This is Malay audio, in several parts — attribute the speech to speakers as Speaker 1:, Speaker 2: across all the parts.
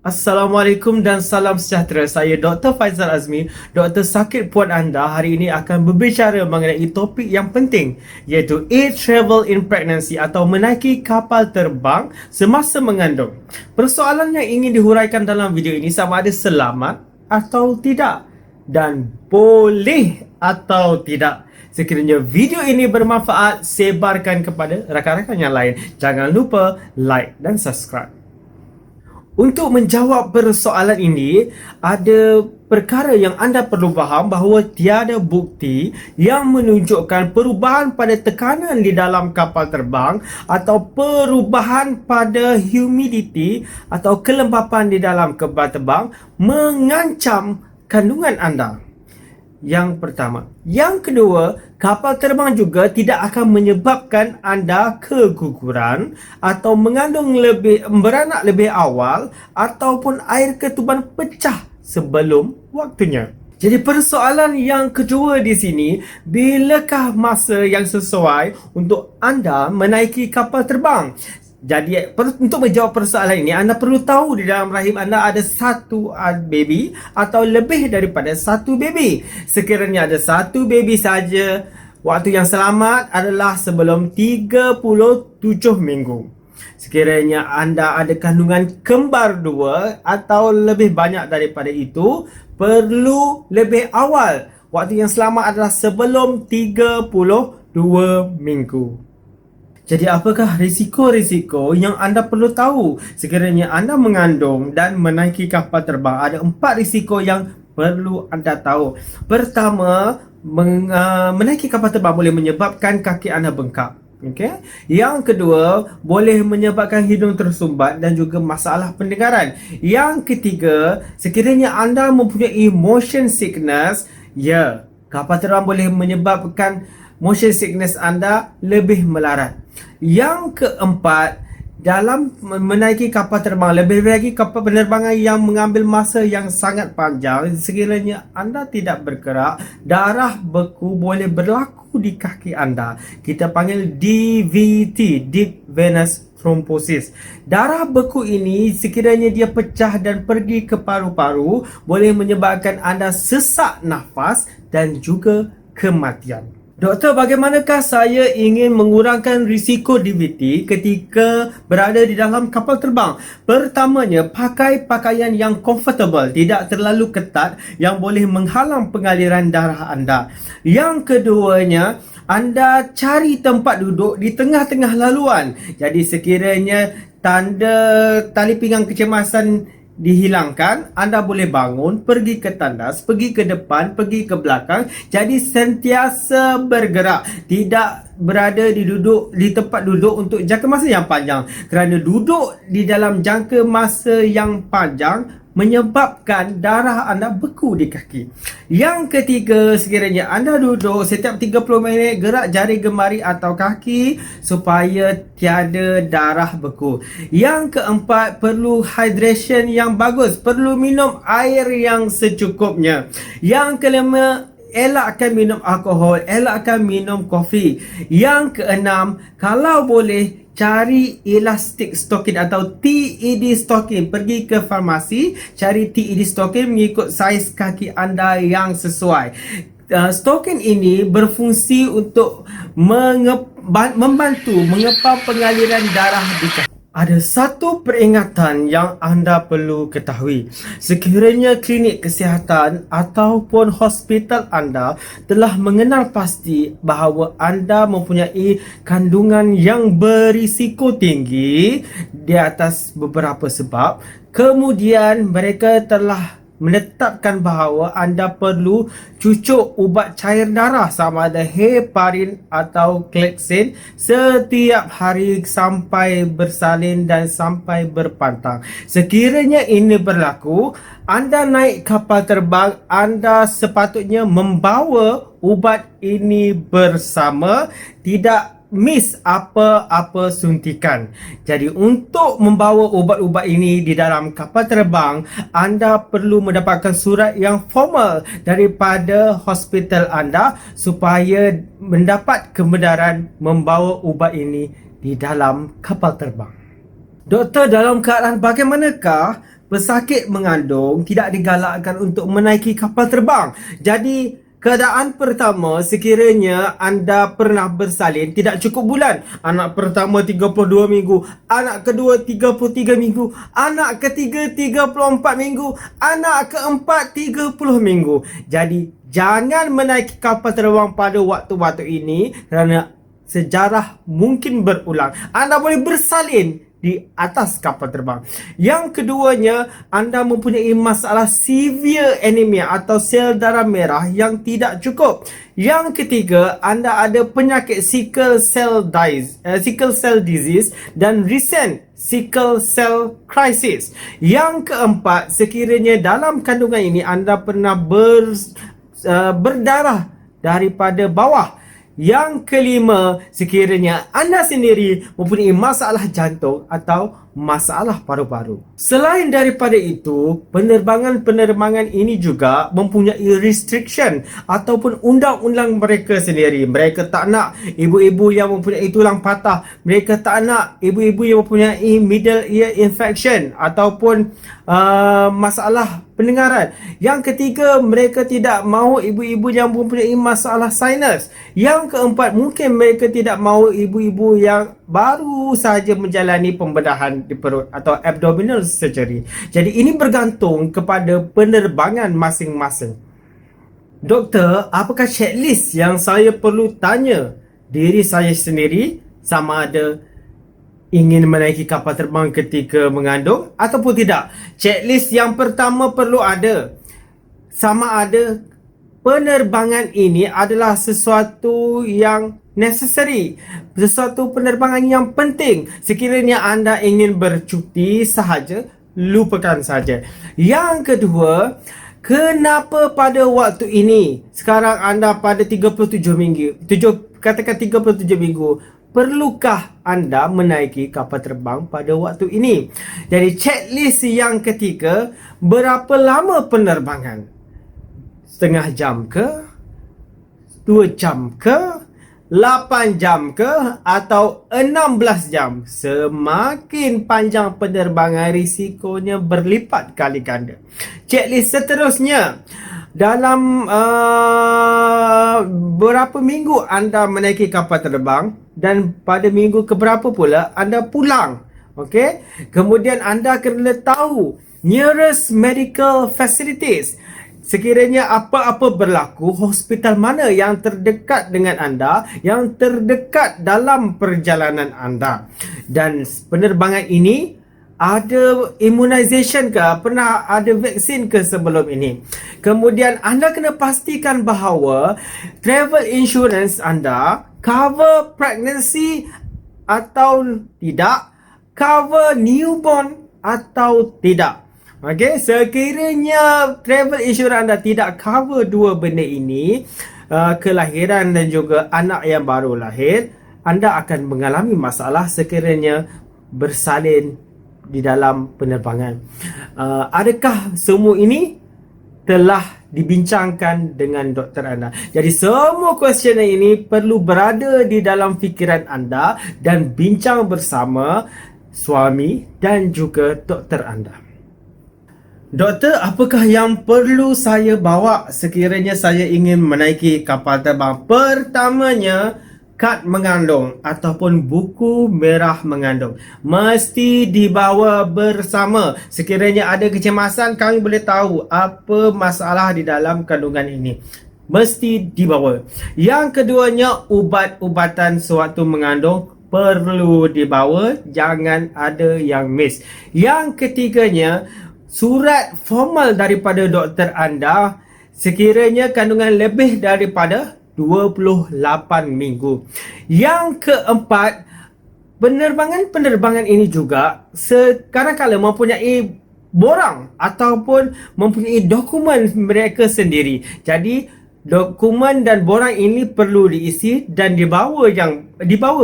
Speaker 1: Assalamualaikum dan salam sejahtera. Saya Dr. Faizal Azmi, doktor sakit puan anda. Hari ini akan berbicara mengenai topik yang penting, iaitu air travel in pregnancy atau menaiki kapal terbang semasa mengandung. Persoalan yang ingin dihuraikan dalam video ini sama ada selamat atau tidak dan boleh atau tidak. Sekiranya video ini bermanfaat, sebarkan kepada rakan-rakan yang lain. Jangan lupa like dan subscribe. Untuk menjawab persoalan ini, ada perkara yang anda perlu faham bahawa tiada bukti yang menunjukkan perubahan pada tekanan di dalam kapal terbang atau perubahan pada humidity atau kelembapan di dalam kapal terbang mengancam kandungan anda. Yang pertama. Yang kedua, kapal terbang juga tidak akan menyebabkan anda keguguran atau beranak lebih awal ataupun air ketuban pecah sebelum waktunya. Jadi persoalan yang kedua di sini, bilakah masa yang sesuai untuk anda menaiki kapal terbang? Jadi untuk menjawab persoalan ini, anda perlu tahu di dalam rahim anda ada satu baby atau lebih daripada satu baby. Sekiranya ada satu baby saja, waktu yang selamat adalah sebelum 37 minggu. Sekiranya anda ada kandungan kembar dua atau lebih banyak daripada itu, perlu lebih awal. Waktu yang selamat adalah sebelum 32 minggu. Jadi apakah risiko-risiko yang anda perlu tahu sekiranya anda mengandung dan menaiki kapal terbang? Ada 4 risiko yang perlu anda tahu. Pertama, menaiki kapal terbang boleh menyebabkan kaki anda bengkak. Okay? Yang kedua, boleh menyebabkan hidung tersumbat dan juga masalah pendengaran. Yang ketiga, sekiranya anda mempunyai motion sickness, kapal terbang boleh menyebabkan motion sickness anda lebih melarat. Yang keempat, dalam menaiki kapal terbang, lebih lagi kapal penerbangan yang mengambil masa yang sangat panjang, sekiranya anda tidak bergerak, darah beku boleh berlaku di kaki anda. Kita panggil DVT, Deep Venous Thrombosis. Darah beku ini sekiranya dia pecah dan pergi ke paru-paru, boleh menyebabkan anda sesak nafas dan juga kematian. Doktor, bagaimanakah saya ingin mengurangkan risiko DVT ketika berada di dalam kapal terbang? Pertamanya, pakai pakaian yang comfortable, tidak terlalu ketat yang boleh menghalang pengaliran darah anda. Yang keduanya, anda cari tempat duduk di tengah-tengah laluan. Jadi sekiranya tanda tali pinggang kecemasan dihilangkan, anda boleh bangun, pergi ke tandas, pergi ke depan, pergi ke belakang. Jadi sentiasa bergerak, tidak berada di tempat duduk untuk jangka masa yang panjang. Kerana duduk di dalam jangka masa yang panjang menyebabkan darah anda beku di kaki. Yang ketiga, sekiranya anda duduk, setiap 30 minit gerak jari gemari atau kaki supaya tiada darah beku. Yang keempat, perlu hydration yang bagus, perlu minum air yang secukupnya. Yang kelima, elakkan minum alkohol, elakkan minum kopi. Yang keenam, kalau boleh cari elastic stocking atau TED stocking. Pergi ke farmasi, cari TED stocking mengikut saiz kaki anda yang sesuai. Stocking ini berfungsi untuk membantu mengepam pengaliran darah di kaki. Ada satu peringatan yang anda perlu ketahui. Sekiranya klinik kesihatan ataupun hospital anda telah mengenal pasti bahawa anda mempunyai kandungan yang berisiko tinggi di atas beberapa sebab, kemudian mereka telah menetapkan bahawa anda perlu cucuk ubat cair darah sama ada heparin atau kleksin setiap hari sampai bersalin dan sampai berpantang. Sekiranya ini berlaku, anda naik kapal terbang, anda sepatutnya membawa ubat ini bersama, tidak miss apa-apa suntikan. Jadi untuk membawa ubat-ubat ini di dalam kapal terbang, anda perlu mendapatkan surat yang formal daripada hospital anda supaya mendapat kebenaran membawa ubat ini di dalam kapal terbang. Doktor, dalam keadaan bagaimanakah pesakit mengandung tidak digalakkan untuk menaiki kapal terbang. Jadi, keadaan pertama, sekiranya anda pernah bersalin tidak cukup bulan. Anak pertama 32 minggu, anak kedua 33 minggu, anak ketiga 34 minggu, anak keempat 30 minggu. Jadi, jangan menaiki kapal terbang pada waktu-waktu ini kerana sejarah mungkin berulang. Anda boleh bersalin di atas kapal terbang. Yang keduanya, anda mempunyai masalah severe anemia atau sel darah merah yang tidak cukup. Yang ketiga, anda ada penyakit sickle cell disease dan recent sickle cell crisis. Yang keempat, sekiranya dalam kandungan ini anda pernah berdarah daripada bawah. Yang kelima, sekiranya anda sendiri mempunyai masalah jantung atau masalah paru-paru. Selain daripada itu, penerbangan-penerbangan ini juga mempunyai restriction ataupun undang-undang mereka sendiri. Mereka tak nak ibu-ibu yang mempunyai tulang patah. Mereka tak nak ibu-ibu yang mempunyai middle ear infection ataupun masalah pendengaran. Yang ketiga, mereka tidak mahu ibu-ibu yang mempunyai masalah sinus. Yang keempat, mungkin mereka tidak mahu ibu-ibu yang baru saja menjalani pembedahan di perut atau abdominal surgery. Jadi ini bergantung kepada penerbangan masing-masing. Doktor, apakah checklist yang saya perlu tanya diri saya sendiri sama ada ingin menaiki kapal terbang ketika mengandung ataupun tidak? Checklist yang pertama perlu ada sama ada penerbangan ini adalah sesuatu yang necessary, sesuatu penerbangan yang penting. Sekiranya anda ingin bercuti sahaja, lupakan saja. Yang kedua, kenapa pada waktu ini, sekarang anda pada 37 minggu, katakan 37 minggu, perlukah anda menaiki kapal terbang pada waktu ini? Jadi checklist yang ketiga, berapa lama penerbangan? Setengah jam ke? 2 jam ke? 8 jam ke? Atau 16 jam? Semakin panjang penerbangan, risikonya berlipat kali ganda. Checklist seterusnya, dalam berapa minggu anda menaiki kapal terbang dan pada minggu keberapa pula anda pulang. Okey? Kemudian anda kena tahu nearest medical facilities. Sekiranya apa-apa berlaku, hospital mana yang terdekat dengan anda, yang terdekat dalam perjalanan anda. Dan penerbangan ini ada immunization ke? Pernah ada vaksin ke sebelum ini? Kemudian anda kena pastikan bahawa travel insurance anda cover pregnancy atau tidak, cover newborn atau tidak. Okey, sekiranya travel insurance anda tidak cover dua benda ini, kelahiran dan juga anak yang baru lahir, anda akan mengalami masalah sekiranya bersalin di dalam penerbangan. Adakah semua ini telah dibincangkan dengan doktor anda? Jadi semua questionnaire ini perlu berada di dalam fikiran anda dan bincang bersama suami dan juga doktor anda. Doktor, apakah yang perlu saya bawa sekiranya saya ingin menaiki kapal terbang? Pertamanya, kad mengandung ataupun buku merah mengandung mesti dibawa bersama. Sekiranya ada kecemasan, kami boleh tahu apa masalah di dalam kandungan ini. Mesti dibawa. Yang keduanya, ubat-ubatan sewaktu mengandung perlu dibawa. Jangan ada yang miss. Yang ketiganya, surat formal daripada doktor anda sekiranya kandungan lebih daripada 28 minggu. Yang keempat, penerbangan-penerbangan ini juga kadang-kadang mempunyai borang ataupun mempunyai dokumen mereka sendiri. Jadi dokumen dan borang ini perlu diisi dan dibawa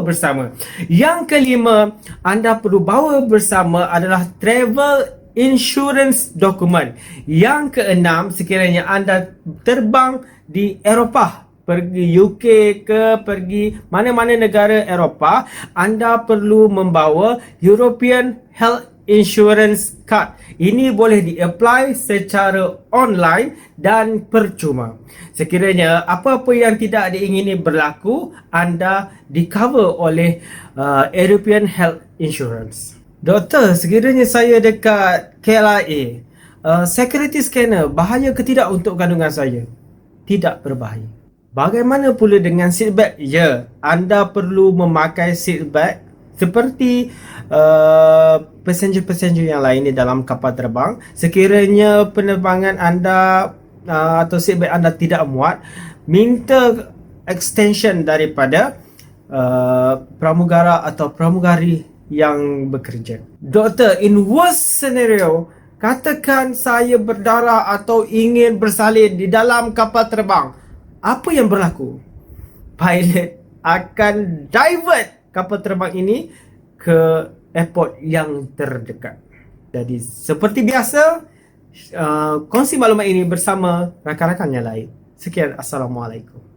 Speaker 1: bersama. Yang kelima, anda perlu bawa bersama adalah travel insurance dokumen. Yang keenam, sekiranya anda terbang di Eropah, pergi UK ke pergi mana-mana negara Eropah, anda perlu membawa European Health Insurance Card. Ini boleh di-apply secara online dan percuma. Sekiranya apa-apa yang tidak diingini berlaku, anda di-cover oleh European Health Insurance. Doktor, sekiranya saya dekat KLIA, security scanner bahaya ke tidak untuk kandungan saya? Tidak berbahaya. Bagaimana pula dengan seat belt? Ya, anda perlu memakai seat belt seperti passenger-passenger yang lain di dalam kapal terbang. Sekiranya penerbangan anda atau seat belt anda tidak muat, minta extension daripada pramugara atau pramugari yang bekerja. Doktor, in worst scenario, katakan saya berdarah atau ingin bersalin di dalam kapal terbang. Apa yang berlaku? Pilot akan divert kapal terbang ini ke airport yang terdekat. Jadi seperti biasa, kongsi maklumat ini bersama rakan-rakan yang lain. Sekian, Assalamualaikum.